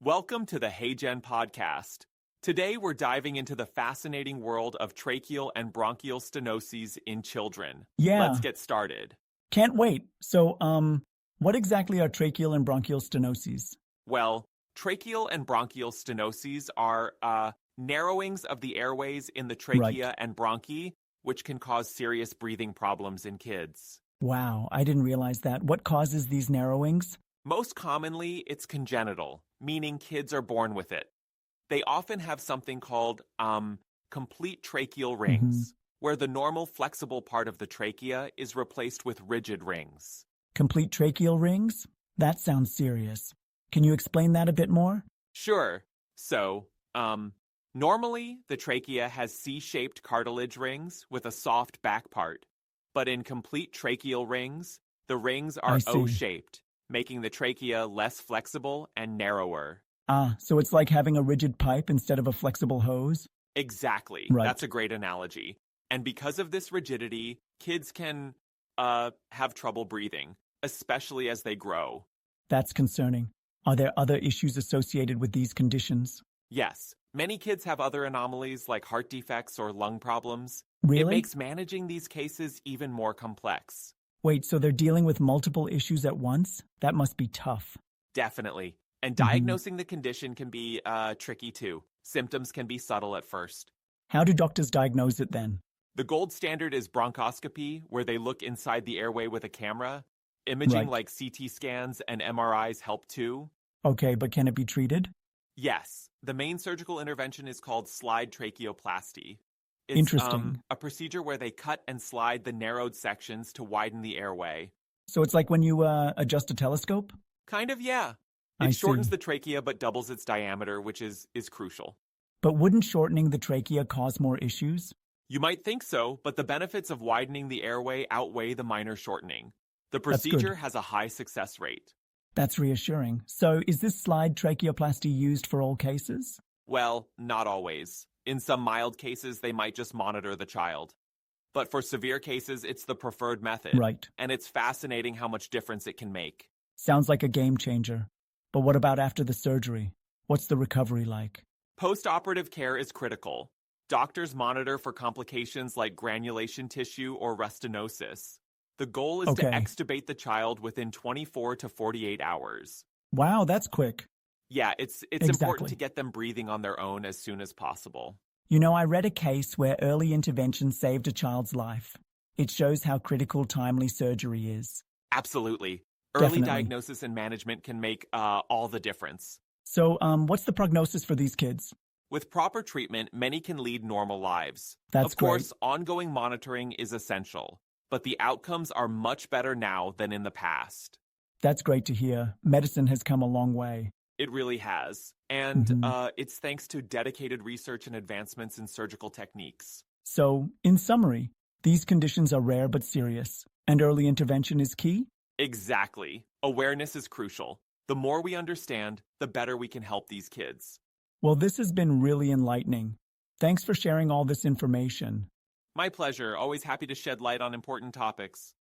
Welcome to the Hey Gen podcast. Today we're diving into the fascinating world of tracheal and bronchial stenoses in children. Yeah, Let's get started. can't wait. So, what exactly are tracheal and bronchial stenoses? Well, tracheal and bronchial stenoses are narrowings of the airways in the Right. trachea and bronchi, which can cause serious breathing problems in kids. Wow, I didn't realize that. What causes these narrowings? Most commonly, it's congenital, meaning kids are born with it. They often have something called complete tracheal hmm rings, where the normal flexible part of the trachea is replaced with rigid rings. Complete tracheal rings? That sounds serious. Can you explain that a bit more? Sure. So, normally the trachea has C-shaped cartilage rings with a soft back part, but in complete tracheal rings, the rings I are see. O-shaped, making the trachea less flexible and narrower. Ah, so it's like having a rigid pipe instead of a flexible hose? Exactly. That's Right. a great analogy. And because of this rigidity, kids can have trouble breathing, especially as they grow. That's concerning. Are there other issues associated with these conditions? Yes, many kids have other anomalies like heart defects or lung problems. It Really? makes managing these cases even more complex. Wait, so they're dealing with multiple issues at once? That must be tough. Definitely. And hmm diagnosing the condition can be tricky too. Symptoms can be subtle at first. How do doctors diagnose it then? The gold standard is bronchoscopy, where they look inside the airway with a camera. Imaging Right. like CT scans and MRIs help too. Okay, but can it be treated? Yes, the main surgical intervention is called slide tracheoplasty. It's Interesting. a procedure where they cut and slide the narrowed sections to widen the airway. So it's like when you adjust a telescope? Kind of, yeah. I It shortens see. the trachea but doubles its diameter, which is crucial. But wouldn't shortening the trachea cause more issues? You might think so, but the benefits of widening the airway outweigh the minor shortening. The That's procedure good. has a high success rate. That's reassuring. So is this slide tracheoplasty used for all cases? Well, not always. In some mild cases, they might just monitor the child. But for severe cases, it's the preferred method, Right. and it's fascinating how much difference it can make. Sounds like a game changer. But what about after the surgery? What's the recovery like? Post-operative care is critical. Doctors monitor for complications like granulation tissue or restenosis. The goal is to Okay. extubate the child within 24 to 48 hours. Wow, that's quick. Yeah, it's important to Exactly. get them breathing on their own as soon as possible. You know, I read a case where early intervention saved a child's life. It shows how critical timely surgery is. Absolutely. Early Definitely. diagnosis and management can make all the difference. So, what's the prognosis for these kids? With proper treatment, many can lead normal lives. That's Of great. course, ongoing monitoring is essential, but the outcomes are much better now than in the past. That's great to hear. Medicine has come a long way. It really has. And hmm it's thanks to dedicated research and advancements in surgical techniques. So, in summary, these conditions are rare but serious, and early intervention is key? Exactly. Awareness is crucial. The more we understand, the better we can help these kids. Well, this has been really enlightening. Thanks for sharing all this information. My pleasure. Always happy to shed light on important topics.